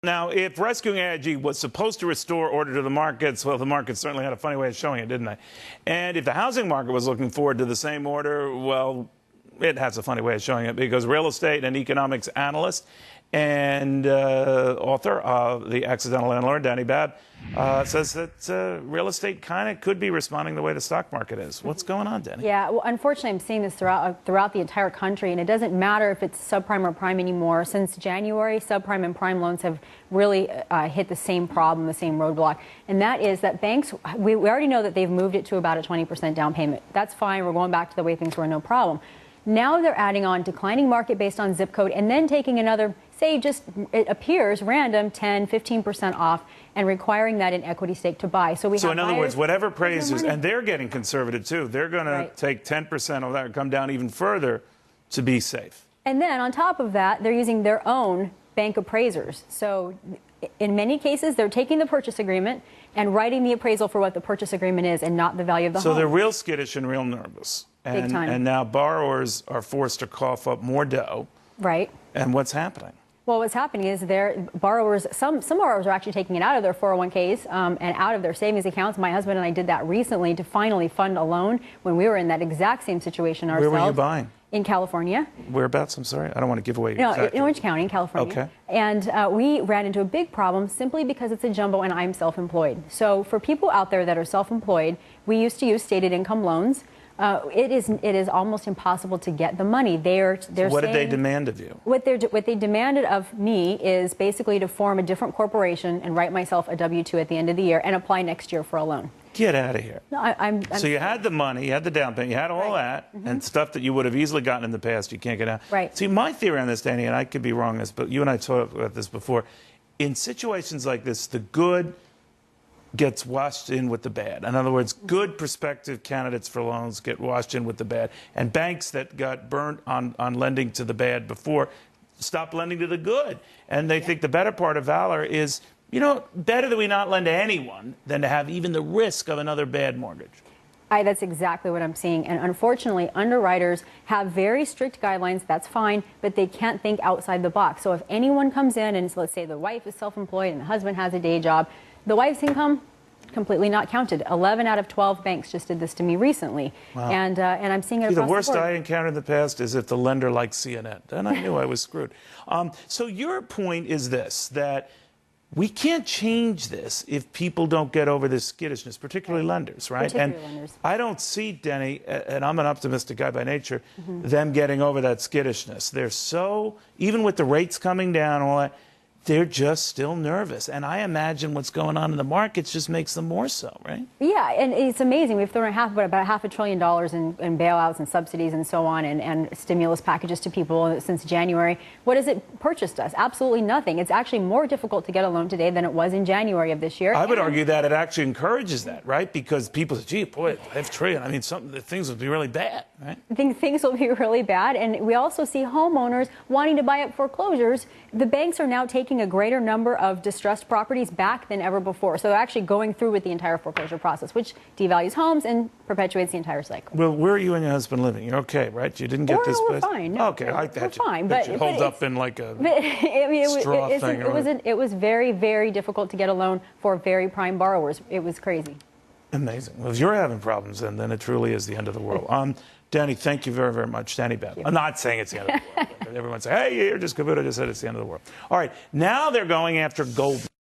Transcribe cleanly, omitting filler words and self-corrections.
Now, if rescuing AIG was supposed to restore order to the markets, well, the markets certainly had a funny way of showing it, didn't they? And if the housing market was looking forward to the same order, well, it has a funny way of showing it, because real estate and economics analyst and author of The Accidental Landlord, Dani Babb, says that real estate kind of could be responding the way the stock market is. What's going on, Dani? Yeah, well, unfortunately, I'm seeing this throughout the entire country, and it doesn't matter if it's subprime or prime anymore. Since January, subprime and prime loans have really hit the same problem, the same roadblock, and that is that banks, we already know that they've moved it to about a 20% down payment. That's fine. We're going back to the way things were, no problem. Now they're adding on declining market based on zip code, and then taking another, say, just, it appears random, 10, 15% off, and requiring that in equity stake to buy. So in other words, whatever appraisers, and they're getting conservative too, they're going to take 10% of that and come down even further to be safe. And then on top of that, they're using their own bank appraisers. So in many cases, they're taking the purchase agreement and writing the appraisal for what the purchase agreement is and not the value of the home. So they're real skittish and real nervous. Big time. And now borrowers are forced to cough up more dough. Right. And what's happening? Well, what's happening is borrowers, some borrowers are actually taking it out of their 401ks and out of their savings accounts. My husband and I did that recently to finally fund a loan when we were in that exact same situation ourselves. Where were you buying? In California. Whereabouts? I'm sorry. I don't want to give away No, exactly. in Orange County, in California. Okay. And we ran into a big problem simply because it's a jumbo and I'm self-employed. So for people out there that are self-employed, we used to use stated income loans. It is almost impossible to get the money. They're so what did they demand of you? What they demanded of me is basically to form a different corporation and write myself a W-2 at the end of the year and apply next year for a loan. Get out of here. No, so you had the money, you had the down payment, you had all that, and stuff that you would have easily gotten in the past, you can't get out. Right. See, my theory on this, Dani, and I could be wrong on this, but you and I talked about this before. In situations like this, the good gets washed in with the bad. In other words, good prospective candidates for loans get washed in with the bad. And banks that got burnt on lending to the bad before stop lending to the good. And they think the better part of valor is, you know, better that we not lend to anyone than to have even the risk of another bad mortgage. That's exactly what I'm seeing. And unfortunately, underwriters have very strict guidelines. That's fine, but they can't think outside the box. So if anyone comes in and let's say the wife is self-employed and the husband has a day job, the wife's income completely not counted. 11 out of 12 banks just did this to me recently. Wow. And I'm seeing it across the board. The worst I encountered in the past is if the lender liked CNN. Then I knew I was screwed. So your point is this, that we can't change this if people don't get over this skittishness, particularly lenders, right? Particularly lenders. I don't see, Dani, and I'm an optimistic guy by nature, them getting over that skittishness. They're so, even with the rates coming down and all that, they're just still nervous. And I imagine what's going on in the markets just makes them more so, right? Yeah, and it's amazing. We've thrown about $500 billion in bailouts and subsidies and so on and stimulus packages to people since January. What has it purchased us? Absolutely nothing. It's actually more difficult to get a loan today than it was in January of this year. I would argue that it actually encourages that, right? Because people say, gee, boy, $5 trillion. I mean, things would be really bad, right? Things will be really bad. And we also see homeowners wanting to buy up foreclosures. The banks are now taking a greater number of distressed properties back than ever before. So they're actually going through with the entire foreclosure process, which devalues homes and perpetuates the entire cycle. Well, where are you and your husband living? You're okay, right? You didn't get this place? We're fine. No, okay, I thought we're fine. But you hold up in like a straw thing. It was very, very difficult to get a loan for very prime borrowers. It was crazy. Amazing. Well, if you're having problems, then it truly is the end of the world. Dani, thank you very, very much. Dani Babb. I'm not saying it's the end of the world. Everyone say, hey, you're just Cavuto just said it's the end of the world. All right, now they're going after gold.